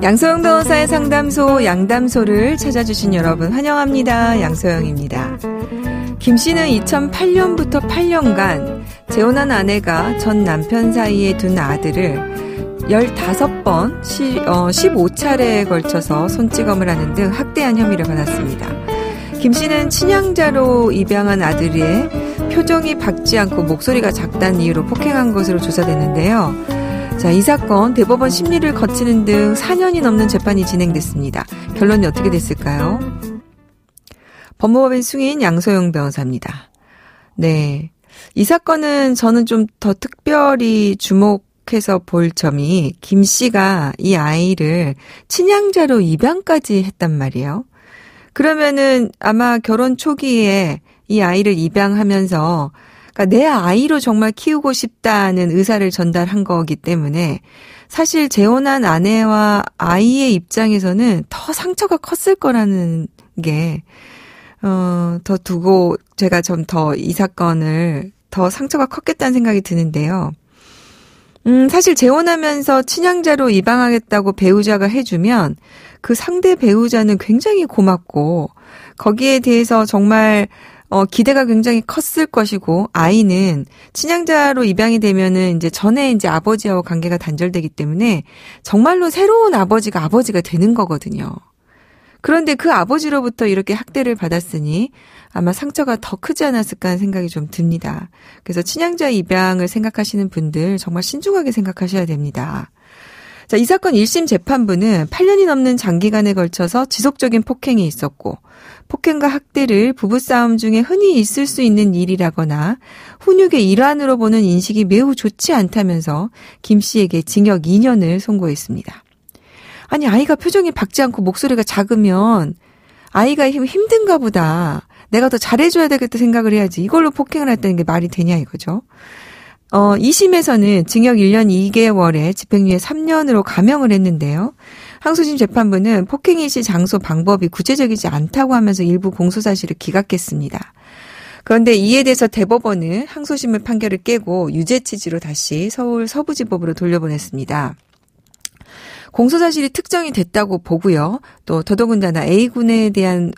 양소영 변호사의 상담소 양담소를 찾아주신 여러분 환영합니다. 양소영입니다. 김 씨는 2008년부터 8년간 재혼한 아내가 전 남편 사이에 둔 아들을 15번, 15차례에 걸쳐서 손찌검을 하는 등 학대한 혐의를 받았습니다. 김 씨는 친양자로 입양한 아들의 표정이 밝지 않고 목소리가 작다는 이유로 폭행한 것으로 조사됐는데요. 자, 이 사건 대법원 심리를 거치는 등 4년이 넘는 재판이 진행됐습니다. 결론이 어떻게 됐을까요? 법무법인 승인 양소영 변호사입니다. 네. 이 사건은 저는 좀 더 특별히 주목해서 볼 점이 김 씨가 이 아이를 친양자로 입양까지 했단 말이에요. 그러면은 아마 결혼 초기에 이 아이를 입양하면서 그러니까 내 아이로 정말 키우고 싶다는 의사를 전달한 거기 때문에 사실 재혼한 아내와 아이의 입장에서는 더 상처가 컸을 거라는 게 더 두고 제가 좀 더 이 사건을 더 상처가 컸겠다는 생각이 드는데요. 사실 재혼하면서 친양자로 입양하겠다고 배우자가 해주면 그 상대 배우자는 굉장히 고맙고 거기에 대해서 정말 기대가 굉장히 컸을 것이고 아이는 친양자로 입양이 되면은 이제 전에 이제 아버지하고 관계가 단절되기 때문에 정말로 새로운 아버지가 되는 거거든요. 그런데 그 아버지로부터 이렇게 학대를 받았으니 아마 상처가 더 크지 않았을까 하는 생각이 좀 듭니다. 그래서 친양자 입양을 생각하시는 분들 정말 신중하게 생각하셔야 됩니다. 자, 이 사건 1심 재판부는 8년이 넘는 장기간에 걸쳐서 지속적인 폭행이 있었고 폭행과 학대를 부부싸움 중에 흔히 있을 수 있는 일이라거나 훈육의 일환으로 보는 인식이 매우 좋지 않다면서 김 씨에게 징역 2년을 선고했습니다. 아니, 아이가 표정이 밝지 않고 목소리가 작으면 아이가 힘든가 보다. 내가 더 잘해줘야 되겠다 생각을 해야지. 이걸로 폭행을 했다는 게 말이 되냐 이거죠. 2심에서는 징역 1년 2개월에 집행유예 3년으로 감형을 했는데요. 항소심 재판부는 폭행의 시 장소 방법이 구체적이지 않다고 하면서 일부 공소사실을 기각했습니다. 그런데 이에 대해서 대법원은 항소심의 판결을 깨고 유죄 취지로 다시 서울 서부지법으로 돌려보냈습니다. 공소사실이 특정이 됐다고 보고요. 또 더더군다나 A군에 대한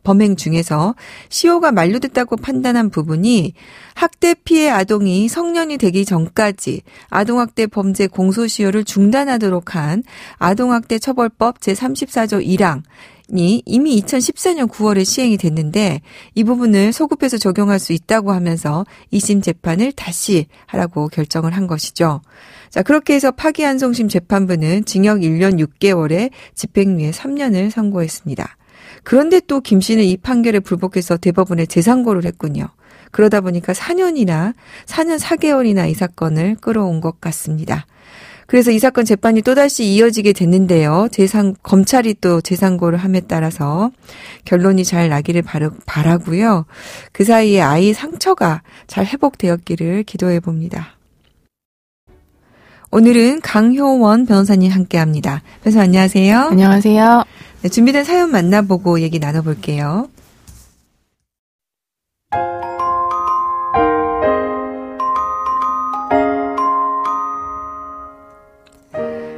범행 중에서 시효가 만료됐다고 판단한 부분이 학대 피해 아동이 성년이 되기 전까지 아동학대 범죄 공소시효를 중단하도록 한 아동학대 처벌법 제34조 1항이 이미 2014년 9월에 시행이 됐는데 이 부분을 소급해서 적용할 수 있다고 하면서 2심 재판을 다시 하라고 결정을 한 것이죠. 자, 그렇게 해서 파기환송심 재판부는 징역 1년 6개월에 집행유예 3년을 선고했습니다. 그런데 또 김 씨는 이 판결에 불복해서 대법원에 재상고를 했군요. 그러다 보니까 4년 4개월이나 이 사건을 끌어온 것 같습니다. 그래서 이 사건 재판이 또다시 이어지게 됐는데요. 검찰이 또 재상고를 함에 따라서 결론이 잘 나기를 바라고요. 그 사이에 아이의 상처가 잘 회복되었기를 기도해 봅니다. 오늘은 강효원 변호사님 함께합니다. 변호사 안녕하세요. 안녕하세요. 네, 준비된 사연 만나보고 얘기 나눠볼게요.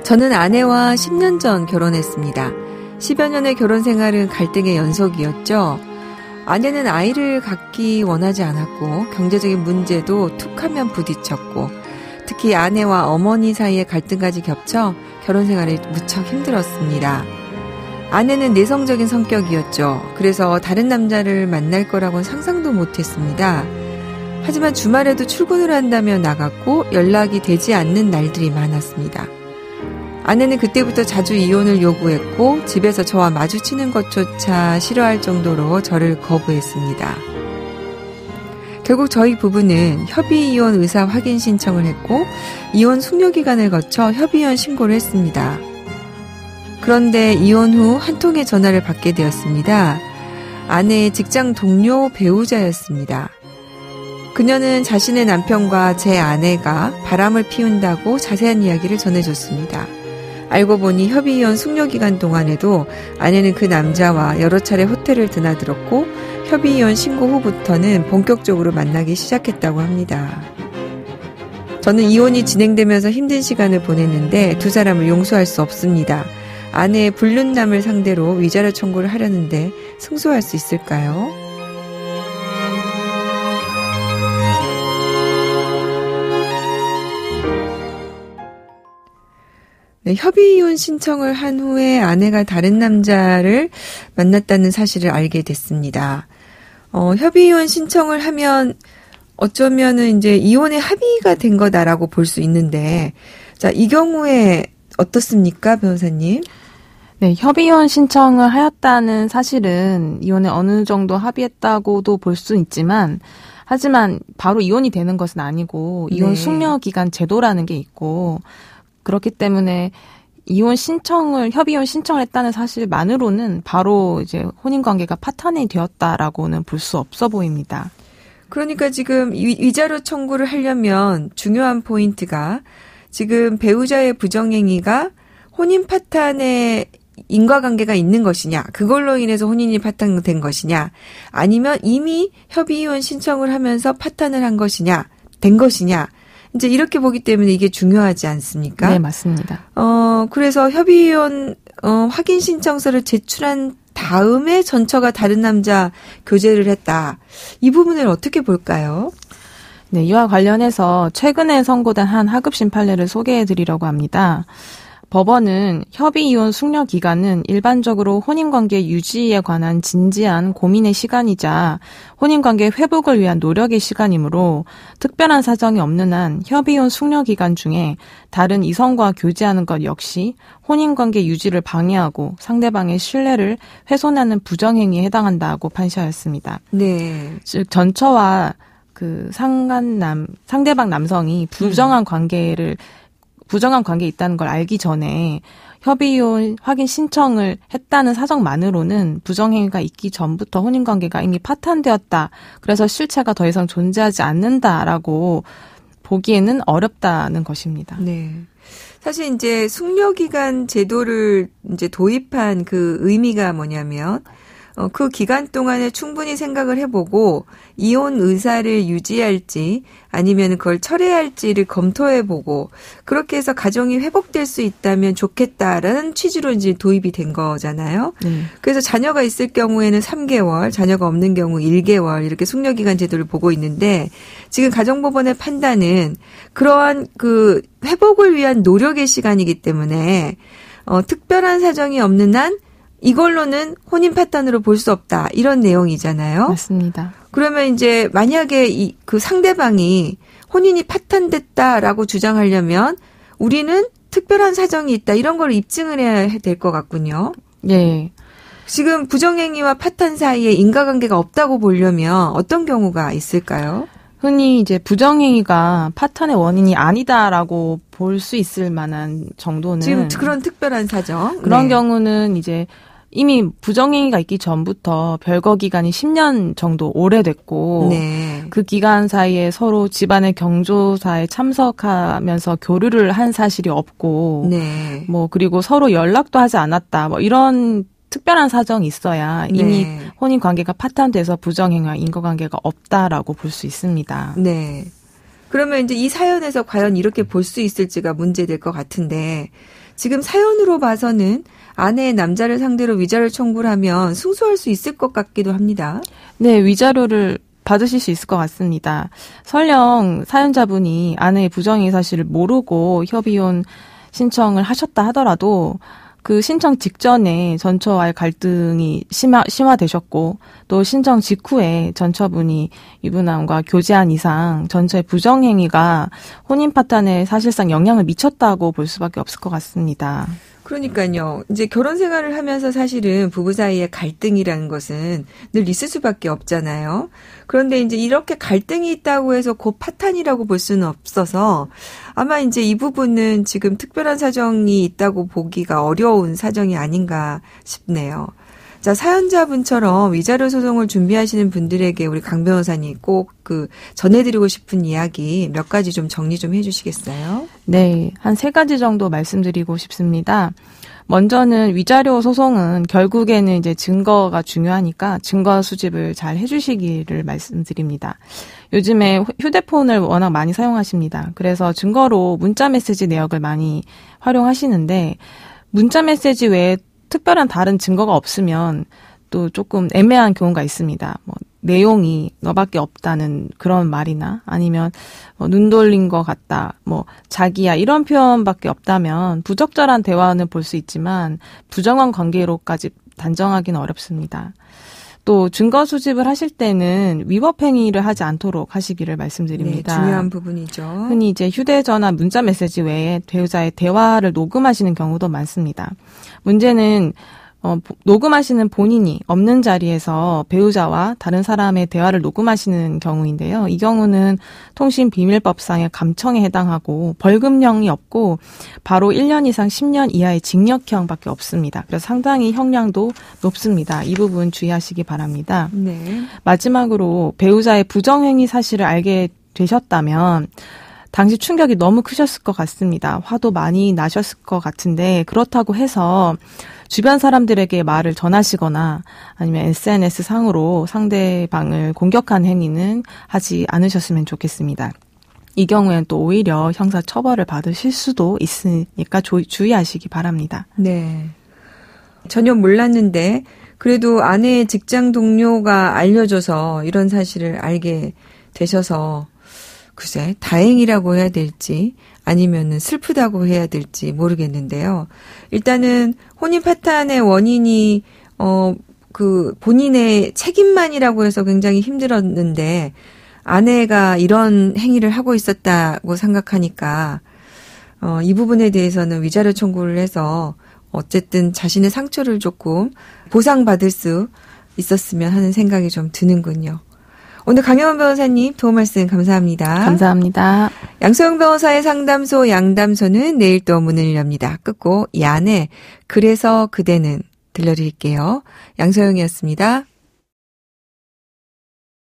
저는 아내와 10년 전 결혼했습니다. 10여 년의 결혼 생활은 갈등의 연속이었죠. 아내는 아이를 갖기 원하지 않았고 경제적인 문제도 툭하면 부딪혔고 특히 아내와 어머니 사이의 갈등까지 겹쳐 결혼 생활이 무척 힘들었습니다. 아내는 내성적인 성격이었죠. 그래서 다른 남자를 만날 거라고는 상상도 못했습니다. 하지만 주말에도 출근을 한다며 나갔고 연락이 되지 않는 날들이 많았습니다. 아내는 그때부터 자주 이혼을 요구했고 집에서 저와 마주치는 것조차 싫어할 정도로 저를 거부했습니다. 결국 저희 부부는 협의이혼 의사 확인 신청을 했고 이혼 숙려기간을 거쳐 협의이혼 신고를 했습니다. 그런데 이혼 후 한 통의 전화를 받게 되었습니다. 아내의 직장 동료 배우자였습니다. 그녀는 자신의 남편과 제 아내가 바람을 피운다고 자세한 이야기를 전해줬습니다. 알고 보니 협의이혼 숙려기간 동안에도 아내는 그 남자와 여러 차례 호텔을 드나들었고 협의이혼 신고 후부터는 본격적으로 만나기 시작했다고 합니다. 저는 이혼이 진행되면서 힘든 시간을 보냈는데 두 사람을 용서할 수 없습니다. 아내의 불륜남을 상대로 위자료 청구를 하려는데 승소할 수 있을까요? 네, 협의이혼 신청을 한 후에 아내가 다른 남자를 만났다는 사실을 알게 됐습니다. 협의이혼 신청을 하면 어쩌면은 이제 이혼의 합의가 된 거다라고 볼 수 있는데, 자, 이 경우에 어떻습니까, 변호사님? 네, 협의이혼 신청을 하였다는 사실은 이혼에 어느 정도 합의했다고도 볼 수 있지만, 하지만 바로 이혼이 되는 것은 아니고, 이혼 숙려 기간 제도라는 게 있고, 그렇기 때문에 협의이혼 신청을 했다는 사실만으로는 바로 이제 혼인관계가 파탄이 되었다라고는 볼 수 없어 보입니다. 그러니까 지금 위자료 청구를 하려면 중요한 포인트가 지금 배우자의 부정행위가 혼인 파탄에 인과관계가 있는 것이냐, 그걸로 인해서 혼인이 파탄된 것이냐, 아니면 이미 협의이혼 신청을 하면서 파탄을 한 것이냐, 된 것이냐, 이제 이렇게 보기 때문에 이게 중요하지 않습니까? 네, 맞습니다. 그래서 협의이혼 확인 신청서를 제출한 다음에 전처가 다른 남자 교제를 했다. 이 부분을 어떻게 볼까요? 네, 이와 관련해서 최근에 선고된 한 하급심 판례를 소개해드리려고 합니다. 법원은 협의이혼 숙려 기간은 일반적으로 혼인관계 유지에 관한 진지한 고민의 시간이자 혼인관계 회복을 위한 노력의 시간이므로 특별한 사정이 없는 한 협의이혼 숙려 기간 중에 다른 이성과 교제하는 것 역시 혼인관계 유지를 방해하고 상대방의 신뢰를 훼손하는 부정행위에 해당한다고 판시하였습니다. 네. 즉 전처와 그 상대방 남성이 부정한 관계에 있다는 걸 알기 전에 협의이혼 확인 신청을 했다는 사정만으로는 부정행위가 있기 전부터 혼인관계가 이미 파탄되었다. 그래서 실체가 더 이상 존재하지 않는다라고 보기에는 어렵다는 것입니다. 네. 사실 이제 숙려기간 제도를 이제 도입한 그 의미가 뭐냐면 그 기간 동안에 충분히 생각을 해보고 이혼 의사를 유지할지 아니면 그걸 철회할지를 검토해보고 그렇게 해서 가정이 회복될 수 있다면 좋겠다라는 취지로 이제 도입이 된 거잖아요. 그래서 자녀가 있을 경우에는 3개월, 자녀가 없는 경우 1개월 이렇게 숙려기간 제도를 보고 있는데 지금 가정법원의 판단은 그러한 그 회복을 위한 노력의 시간이기 때문에 특별한 사정이 없는 한 이걸로는 혼인 파탄으로 볼 수 없다. 이런 내용이잖아요. 맞습니다. 그러면 이제 만약에 그 상대방이 혼인이 파탄됐다라고 주장하려면 우리는 특별한 사정이 있다. 이런 걸 입증을 해야 될 것 같군요. 네. 지금 부정행위와 파탄 사이에 인과관계가 없다고 보려면 어떤 경우가 있을까요? 흔히 이제 부정행위가 파탄의 원인이 아니다라고 볼 수 있을 만한 정도는 지금 그런 특별한 사정. 그런 네. 경우는 이제 이미 부정행위가 있기 전부터 별거 기간이 10년 정도 오래됐고 네. 그 기간 사이에 서로 집안의 경조사에 참석하면서 교류를 한 사실이 없고 네. 뭐 그리고 서로 연락도 하지 않았다. 뭐 이런 특별한 사정이 있어야 이미 네. 혼인 관계가 파탄돼서 부정행위와 인과관계가 없다라고 볼 수 있습니다. 네. 그러면 이제 이 사연에서 과연 이렇게 볼 수 있을지가 문제될 것 같은데 지금 사연으로 봐서는 아내의 남자를 상대로 위자료 청구를 하면 승소할 수 있을 것 같기도 합니다. 네, 위자료를 받으실 수 있을 것 같습니다. 설령 사연자분이 아내의 부정행위 사실을 모르고 협의이혼 신청을 하셨다 하더라도 그 신청 직전에 전처와의 갈등이 심화되셨고 또 신청 직후에 전처분이 유부남과 교제한 이상 전처의 부정행위가 혼인 파탄에 사실상 영향을 미쳤다고 볼 수밖에 없을 것 같습니다. 그러니까요. 이제 결혼 생활을 하면서 사실은 부부 사이의 갈등이라는 것은 늘 있을 수밖에 없잖아요. 그런데 이제 이렇게 갈등이 있다고 해서 곧 파탄이라고 볼 수는 없어서 아마 이제 이 부분은 지금 특별한 사정이 있다고 보기가 어려운 사정이 아닌가 싶네요. 자, 사연자분처럼 위자료 소송을 준비하시는 분들에게 우리 강 변호사님 꼭 전해드리고 싶은 이야기 몇 가지 좀 정리 좀 해주시겠어요? 네, 한 3가지 정도 말씀드리고 싶습니다. 먼저는 위자료 소송은 결국에는 이제 증거가 중요하니까 증거 수집을 잘 해주시기를 말씀드립니다. 요즘에 휴대폰을 워낙 많이 사용하십니다. 그래서 증거로 문자 메시지 내역을 많이 활용하시는데 문자 메시지 외에 특별한 다른 증거가 없으면 또 조금 애매한 경우가 있습니다. 뭐 내용이 너밖에 없다는 그런 말이나 아니면 눈 돌린 것 같다, 뭐 자기야 이런 표현밖에 없다면 부적절한 대화는 볼 수 있지만 부정한 관계로까지 단정하기는 어렵습니다. 또 증거 수집을 하실 때는 위법 행위를 하지 않도록 하시기를 말씀드립니다. 네, 중요한 부분이죠. 흔히 이제 휴대전화, 문자 메시지 외에 배우자의 대화를 녹음하시는 경우도 많습니다. 문제는 녹음하시는 본인이 없는 자리에서 배우자와 다른 사람의 대화를 녹음하시는 경우인데요. 이 경우는 통신비밀법상의 감청에 해당하고 벌금형이 없고 바로 1년 이상 10년 이하의 징역형밖에 없습니다. 그래서 상당히 형량도 높습니다. 이 부분 주의하시기 바랍니다. 네. 마지막으로 배우자의 부정행위 사실을 알게 되셨다면 당시 충격이 너무 크셨을 것 같습니다. 화도 많이 나셨을 것 같은데 그렇다고 해서 주변 사람들에게 말을 전하시거나 아니면 SNS 상으로 상대방을 공격한 행위는 하지 않으셨으면 좋겠습니다. 이 경우에는 또 오히려 형사 처벌을 받으실 수도 있으니까 주의하시기 바랍니다. 네. 전혀 몰랐는데 그래도 아내의 직장 동료가 알려줘서 이런 사실을 알게 되셔서 글쎄 다행이라고 해야 될지 아니면은 슬프다고 해야 될지 모르겠는데요. 일단은 혼인 파탄의 원인이 그 본인의 책임만이라고 해서 굉장히 힘들었는데 아내가 이런 행위를 하고 있었다고 생각하니까 이 부분에 대해서는 위자료 청구를 해서 어쨌든 자신의 상처를 조금 보상받을 수 있었으면 하는 생각이 좀 드는군요. 오늘 강혜원 변호사님 도움 말씀 감사합니다. 감사합니다. 양소영 변호사의 상담소 양담소는 내일 또 문을 엽니다. 끝곡 얀의 그래서 그대는 들려드릴게요. 양소영이었습니다.